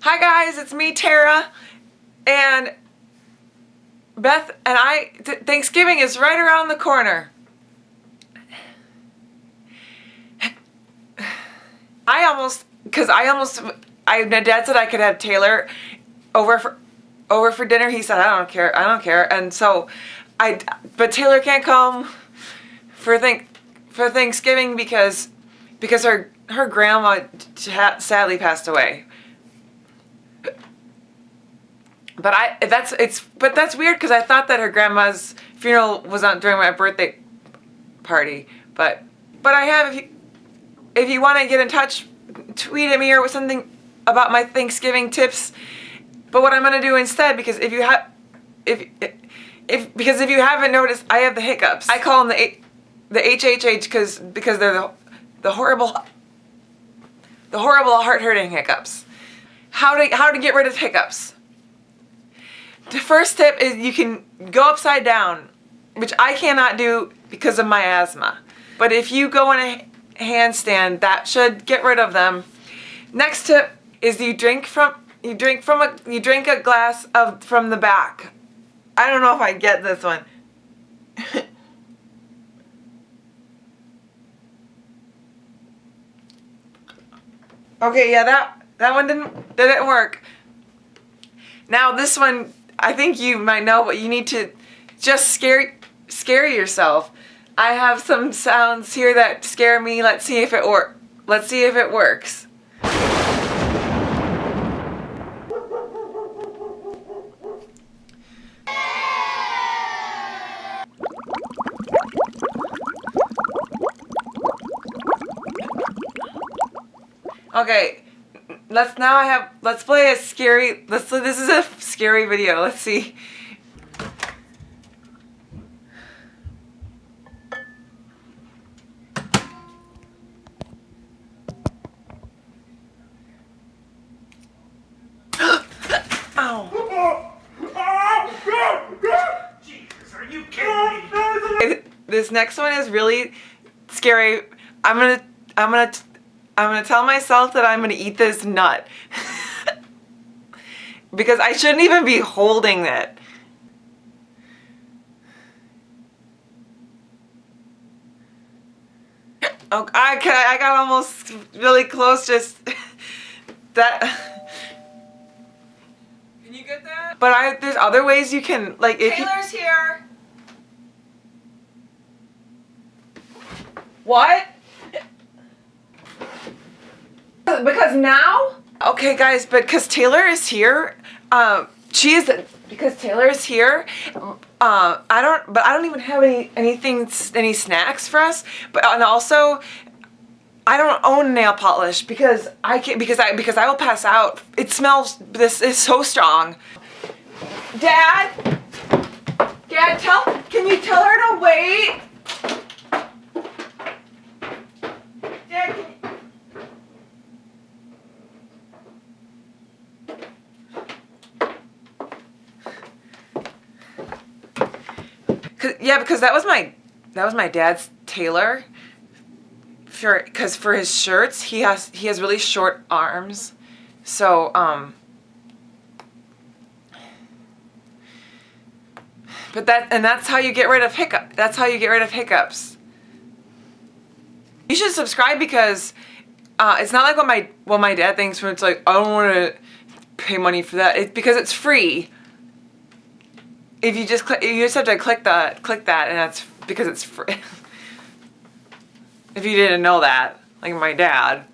Hi guys, it's me, Tara, and Beth and I, Thanksgiving is right around the corner. My dad said I could have Taylor over for dinner. He said, I don't care. And so, but Taylor can't come for Thanksgiving because her grandma sadly passed away. But that's weird because I thought that her grandma's funeral was on during my birthday party. But I have, if you want to get in touch, tweet at me or with something about my Thanksgiving tips. But what I'm gonna do instead, because if you haven't noticed, I have the hiccups. I call them the HHH because they're the horrible heart-hurting hiccups. How to get rid of hiccups? The first tip is you can go upside down, which I cannot do because of my asthma. But if you go in a handstand, that should get rid of them. Next tip is you drink a glass from the back. I don't know if I get this one. Okay, yeah, that one didn't work. Now this one, I think you might know, but you need to just scare yourself. I have some sounds here that scare me. Let's see if it works. Okay, let's play a scary, this is a scary video. Let's see. Ow. Jesus, are you kidding me? This next one is really scary. I'm gonna tell myself that I'm gonna eat this nut. Because I shouldn't even be holding it. Oh, I got almost really close, just that. Can you get that? But there's other ways you can, like, if Taylor's here. What? Because now? Okay guys, but because Taylor is here, because Taylor is here, I don't even have any snacks for us, and also, I don't own nail polish because I will pass out. It smells, this is so strong. Dad, can you tell her to wait? Dad, because that was my dad's tailor. Because for his shirts, he has really short arms, so but that's how you get rid of hiccups. That's how you get rid of hiccups. You should subscribe because it's not like what my dad thinks when it's like, I don't want to pay money for that. It's because it's free. If you just have to click that, and that's because it's free. If you didn't know that, like my dad.